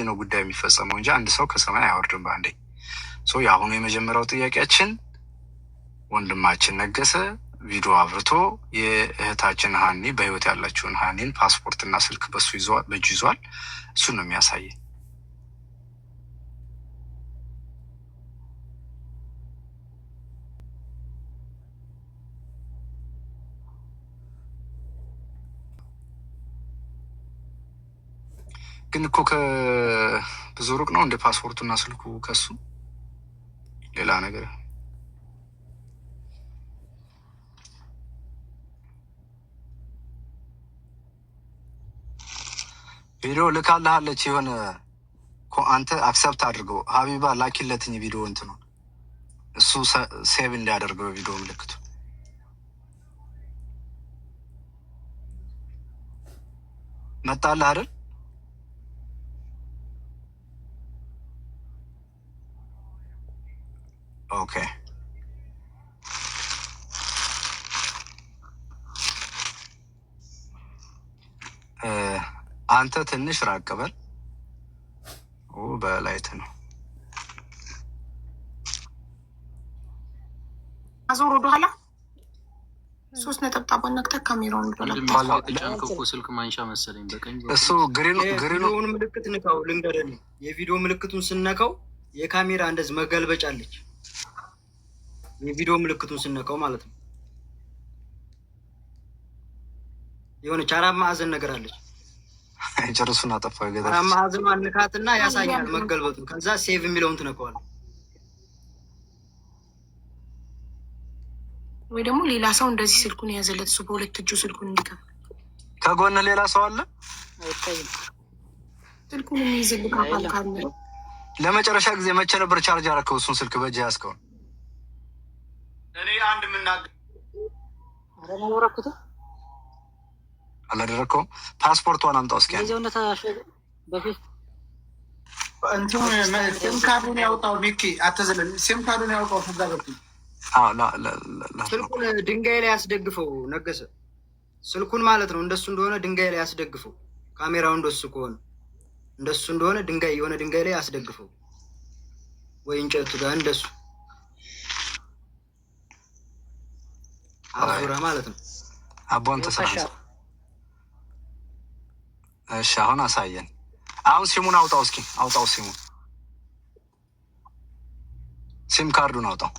ነው ጉዳይ የሚፈጸመው እንጂ አንድ ሰው ከሰማይ አይወርድም በአንዴ። የአሁኑ የመጀመሪያው ጥያቄያችን ወንድማችን ነገሰ ቪዲዮ አብርቶ የእህታችን ሀኒ በህይወት ያላችውን ሀኒን ፓስፖርትና ስልክ በሱ በእጁ ይዟል። እሱን ነው የሚያሳየው። ግን እኮ ከብዙ ሩቅ ነው እንደ ፓስፖርቱና ስልኩ ከሱ ሌላ ነገር ቪዲዮ ልካልሃለች። የሆነ አንተ አክሰፕት አድርገው ሀቢባ ላኪለትኝ ቪዲዮ እንትኑ እሱ ሴቭ እንዲያደርገው ቪዲዮ ምልክቱ መጣልህ አይደል? ኦኬ አንተ ትንሽ ራቅ በል። በላይት ነው አዞር ወደኋላ 3 ነጠብጣብ ነክተህ ካሜራውን ስልክ ማንሻ መሰለኝ በቀኝ እሱ ግሪኑን ምልክት ንካው። ልንገርህ የቪዲዮ ምልክቱን ስነካው የካሜራ እንደዚህ መገልበጫ አለች። የቪዲዮ ምልክቱን ስነካው ማለት ነው የሆነች 4 ማዕዘን ነገር አለች። ጨርሱን አጠፋው ገዳ 4 ማዕዘን አንካትና ያሳያል መገልበጡን። ከዛ ሴቭ የሚለውን ትነካዋለህ። ወይ ደግሞ ሌላ ሰው እንደዚህ ስልኩን ያዘለት እሱ በሁለት እጁ ስልኩን እንዲከፍት ከጎን ሌላ ሰው አለ ስልኩን የሚይዝልህ አካል ካለ። ለመጨረሻ ጊዜ መቼ ነበር ቻርጅ አደረከው እሱን ስልክ በእጅ ያዝከው? እኔ አንድ ምናገር አረማውራኩት አላደረከውም። ፓስፖርቷን አምጣው እስኪ ለዚያውነት በፊት እንትን ሲም ካርዱን ያውጣው። ሚኪ አትዘለል። ሲም ካርዱን ያውጣው። ፈዛ በፊት ስልኩን ድንጋይ ላይ ያስደግፈው። ነገሰ ስልኩን ማለት ነው እንደሱ እንደሆነ ድንጋይ ላይ ያስደግፈው። ካሜራው እንደሱ ከሆነ እንደሱ እንደሆነ ድንጋይ የሆነ ድንጋይ ላይ ያስደግፈው ወይ እንጨቱ ጋር እንደሱ አዙራ ማለት ነው። አቦን ተሰራ። እሺ አሁን አሳየን። አሁን ሲሙን አውጣው እስኪ አውጣው። ሲም ካርዱን አውጣው።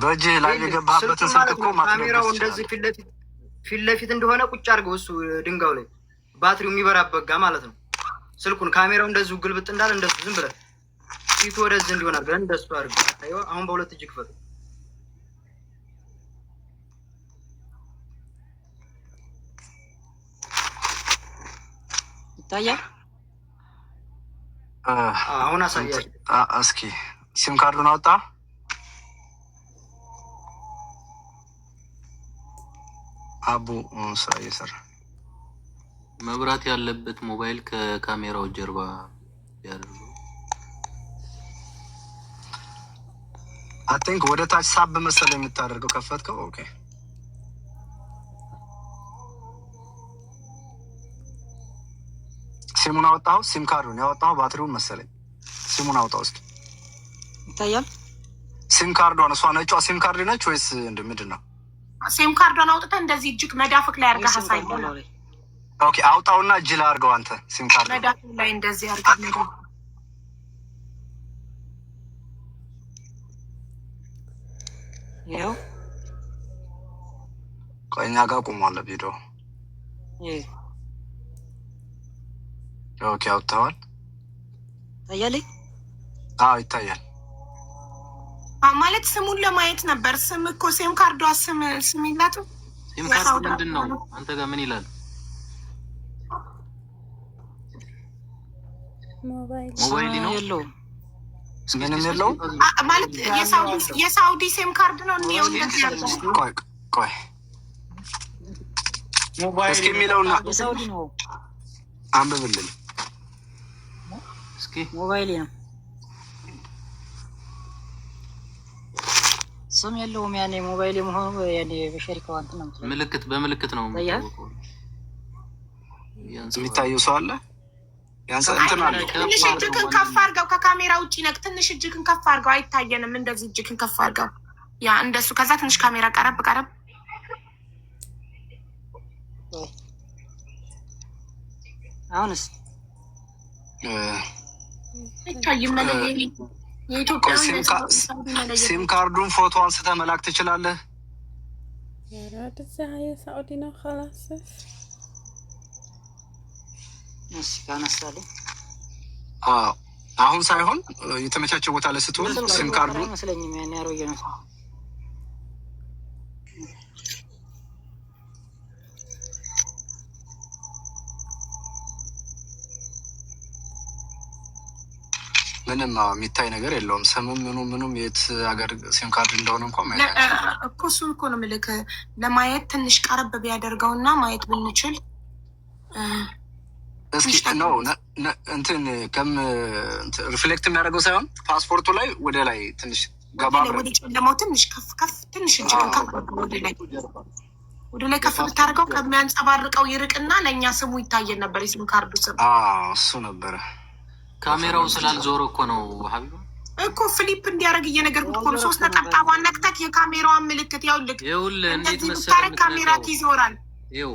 በእጅ ላይ የገባበትን ስልክ እኮ ካሜራው እንደዚህ ፊት ለፊት እንደሆነ ቁጭ አድርገው እሱ ድንጋዩ ላይ ባትሪው የሚበራበት ጋር ማለት ነው። ስልኩን ካሜራው እንደዚሁ ግልብጥ እንዳለ እንደሱ ዝም ብለህ ፊቱ ወደዚህ እንዲሆን አድርገህ እንደሱ አድርገህ አይዋ። አሁን በሁለት እጅ ክፈት። ይታያል። አሁን አሳያችሁ እስኪ። ሲም ካርዱን አወጣ። አቡ ስራ እየሰራ መብራት ያለበት ሞባይል ከካሜራው ጀርባ ያለው አይ ቲንክ ወደ ታች ሳብ መሰለኝ የምታደርገው። ከፈትከው? ኦኬ ሲሙን አወጣው። ሲም ካርዱን ያወጣው ባትሪውን መሰለኝ። ሲሙን አውጣው እስኪ። ይታያል። ሲም ካርዷን እሷ ነጯ ሲም ካርድ ነች ወይስ ምንድን ነው? ሲም ካርዷን አውጥተህ እንደዚህ እጅግ መዳፍክ ላይ አድርገህ አሳየው። ኦኬ አውጣውና እጅ ላይ አድርገው አንተ ሲም ካርድ መዳፍ ላይ እንደዚህ አድርገህ ያው ቆይኛ ጋር ቆሟል ቪዲዮ። ኦኬ አውጥተዋል። ታያለኝ? አዎ ይታያል። ማለት ስሙን ለማየት ነበር። ስም እኮ ሲም ካርዷ ስም ይላቱ። ሲም ካርድ ምንድን ነው አንተ ጋር ምን ይላል? ሞባይል ነው የለውም። ምንም የለውም ማለት የሳውዲ ሲም ካርድ ነው። እንዴው እንደዚህ ያለው ቆይ ሞባይል እስኪ የሚለውና የሳውዲ ነው። አንብብልን እስኪ። ሞባይል ነው ስም የለውም። ያኔ ሞባይል የመሆኑ ያኔ በሸሪካው አንተ ነው ምልክት በምልክት ነው የሚታየው ሰው አለ። ትንሽ እጅክን ከፍ አድርገው፣ ከካሜራ ውጭ ነቅ። ትንሽ እጅክን ከፍ አድርገው፣ አይታየንም። እንደዚህ እጅክን ከፍ አድርገው፣ ያ እንደሱ። ከዛ ትንሽ ካሜራ ቀረብ ቀረብ። አሁንስ አይታይም። የኢትዮጵያ ሲም ካርዱን ፎቶ አንስተህ መላክ ትችላለህ። የሳዑዲ ነው خلاص አሁን ሳይሆን የተመቻቸ ቦታ ላይ ስትሆን ሲም ካርዱ መስለኝም ያን ያሮየ ነው። ምንም የሚታይ ነገር የለውም። ስምም ምኑም የት ሀገር ሲም ካርድ እንደሆነ እንኳን ማየት እኮ እሱን እኮ ነው የምልህ። ለማየት ትንሽ ቀረብ ቢያደርገውና ማየት ብንችል እስኪ ነው እንትን ሪፍሌክት የሚያደርገው ሳይሆን ፓስፖርቱ ላይ ወደ ላይ ትንሽ ገባ ወደ ጨለማው ትንሽ ከፍ ከፍ ትንሽ እጅግን ከፍ ወደ ላይ ከፍ ብታደርገው ከሚያንጸባርቀው ይርቅና ለእኛ ስሙ ይታየን ነበር። የሲም ካርዱ ስም እሱ ነበረ። ካሜራው ስላልዞረ እኮ ነው ሀቢብ እኮ ፍሊፕ እንዲያደርግ እየነገርኩት እኮ ነው። 3 ነጠብጣቧን ነክተህ የካሜራዋን ምልክት ያውልክ። እንዴት መሰለህ ካሜራ ይዞራል። ይኸው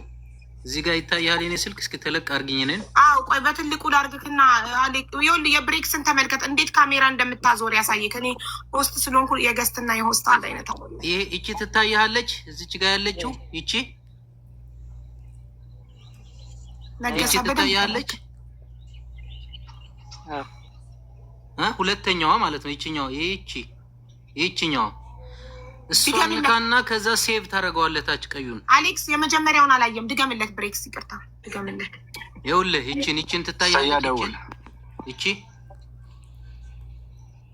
እዚህ ጋር ይታያል። የኔ ስልክ እስኪ ተለቅ አድርግኝ ነን። ቆይ በትልቁ ላድርግክና ይኸውልህ የብሬክስን ተመልከት፣ እንዴት ካሜራ እንደምታዞር ያሳየክ። እኔ ሆስት ስለሆንኩ የገስትና የሆስት አንድ አይነት አለ። ይሄ እቺ ትታያለች፣ እዚች ጋር ያለችው እቺ ትታያለች። ሁለተኛዋ ማለት ነው። ይችኛው ይችኛው እሷን ካና ከዛ ሴቭ ታደርገዋለህ ታች ቀዩን። አሌክስ የመጀመሪያውን አላየም። ድገምለት። ብሬክስ ይቅርታ ድገምለት። ይኸውልህ ይችን ትታያለች።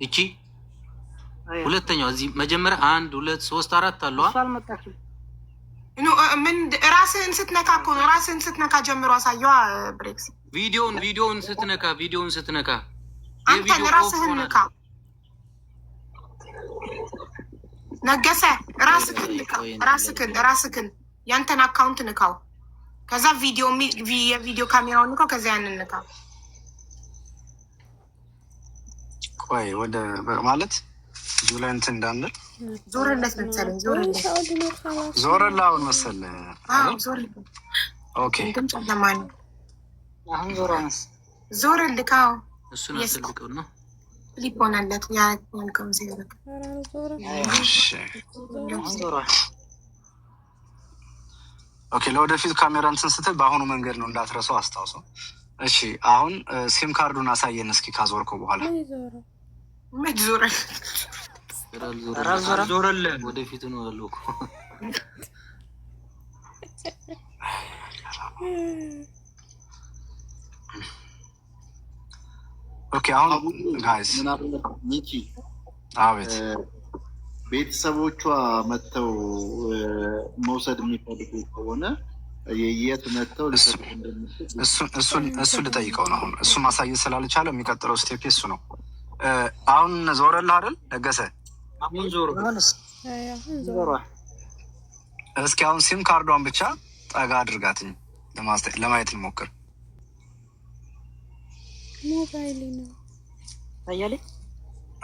ይቺ ሁለተኛዋ እዚህ መጀመሪያ 1 2 3 4 አለዋ። ምን ራስህን ስትነካ እኮ ነው። ራስህን ስትነካ ጀምሮ አሳየዋ ብሬክስ። ቪዲዮውን ስትነካ አንተን ራስህን ንካ። ነገሰ ራስህን ያንተን አካውንት ንካው። ከዛ የቪዲዮ ካሜራውን ንካው። ከዛ ያንን ንካው። ቆይ ወደ ማለት ጁላይ እንትን እንዳንል ዞርለት መሰለኝ። ዞርላ አሁን መሰለህ። ኦኬ አሁን ዞርልክ። እሱን አስልቀው ነው ፍሊፕ ሆነለት። ያልከው ዜረክ ኦኬ። ለወደፊት ካሜራ እንትን ስትል በአሁኑ መንገድ ነው እንዳትረሳው አስታውሰው። እሺ አሁን ሲም ካርዱን አሳየን እስኪ ካዞርከው በኋላ። ዞረልህ ወደፊት ነው ያለው እኮ። ኦኬ አሁን ጋይስ ሚኪ አቤት ቤተሰቦቿ መጥተው መውሰድ የሚፈልጉ ከሆነ የየት መጥተው እሱ ልጠይቀው ነው። አሁን እሱ ማሳየት ስላልቻለ የሚቀጥለው ስቴፕ እሱ ነው። አሁን ዞረልህ አይደል ነገሰ? አሁን ዞሮ እስኪ አሁን ሲም ካርዷን ብቻ ጠጋ አድርጋትኝ ለማየት እንሞክር። ሞባይል ነው ታያለ።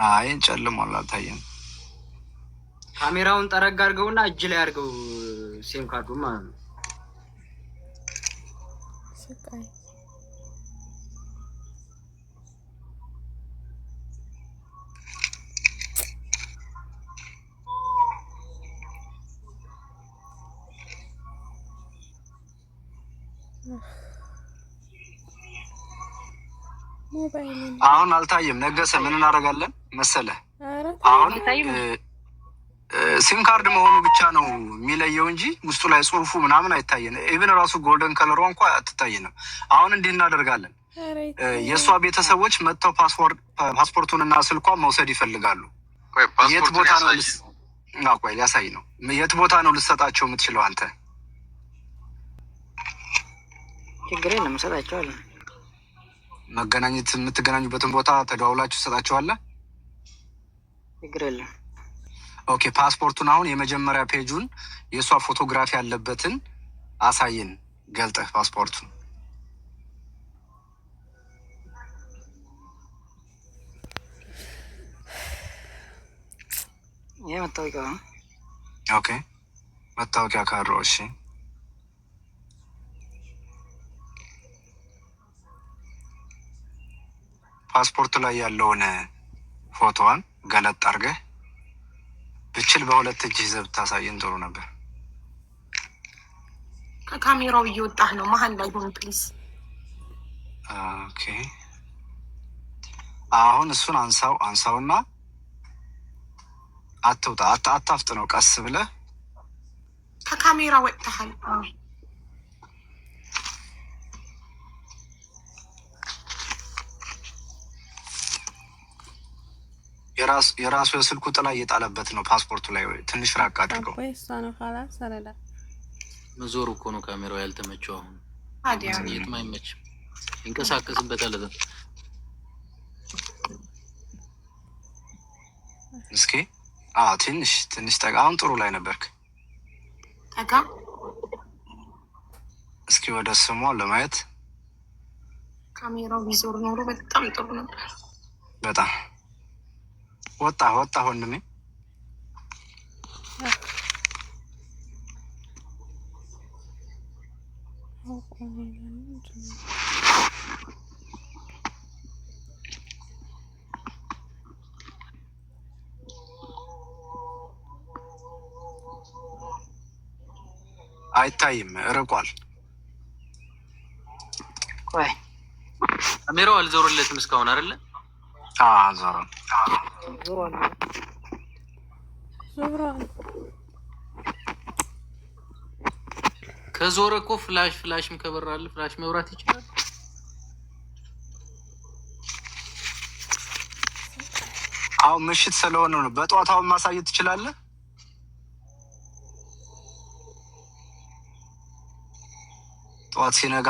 አይ ጨልሟል፣ አልታየም። ካሜራውን ጠረግ አድርገውና እጅ ላይ አድርገው ሲም ካርዱ ማለት ነው። ስቃይ አሁን አልታየም። ነገሰ ምን እናደርጋለን መሰለህ? አሁን ሲም ካርድ መሆኑ ብቻ ነው የሚለየው እንጂ ውስጡ ላይ ጽሁፉ ምናምን አይታየንም። ኢቭን ራሱ ጎልደን ከለሯ እንኳ አትታየንም። አሁን እንዲህ እናደርጋለን። የእሷ ቤተሰቦች መጥተው ፓስፖርቱንና ስልኳን መውሰድ ይፈልጋሉ። የት ቦታ ነው ቆይ ሊያሳይ ነው። የት ቦታ ነው ልሰጣቸው የምትችለው አንተ? ችግር የለም እሰጣቸዋለሁ። መገናኘት የምትገናኙበትን ቦታ ተደዋውላችሁ ትሰጣቸዋለህ? ችግር የለም። ኦኬ ፓስፖርቱን አሁን የመጀመሪያ ፔጁን የእሷ ፎቶግራፊ ያለበትን አሳይን ገልጠህ ፓስፖርቱን። ይሄ መታወቂያ ነው። ኦኬ መታወቂያ ካለው እሺ ፓስፖርቱ ላይ ያለውን ፎቶዋን ገለጥ አድርገህ ብችል በሁለት እጅ ይዘህ ብታሳየን ጥሩ ነበር። ከካሜራው እየወጣህ ነው፣ መሀል ላይ ሆን ፕሊዝ። ኦኬ አሁን እሱን አንሳውና አትውጣ፣ አታፍጥነው፣ ቀስ ብለህ ከካሜራ ወጥተሃል። የራሱ የስልኩ ጥላ እየጣለበት ነው ፓስፖርቱ ላይ። ትንሽ ራቅ አድርገው። መዞር እኮ ነው ካሜራው ያልተመቸው። አሁን ታዲያ የትም አይመችም፣ ይንቀሳቀስበታል። እስኪ ትንሽ ጠጋ። አሁን ጥሩ ላይ ነበርክ። ጠጋ እስኪ ወደ ስሟ ለማየት ካሜራው ቢዞር ኖሮ በጣም ጥሩ ነበር። በጣም ወጣ ወንድሜ። አይታይም፣ ርቋል። ቆይ ካሜራው አልዞረለትም እስካሁን አይደለ? ዞሯል። ከዞረ እኮ ፍላሽም ከበራል ፍላሽ መብራት ይችላል። አሁን ምሽት ስለሆነ ነው። በጠዋታውን ማሳየት ትችላለህ። ጠዋት ሲነጋ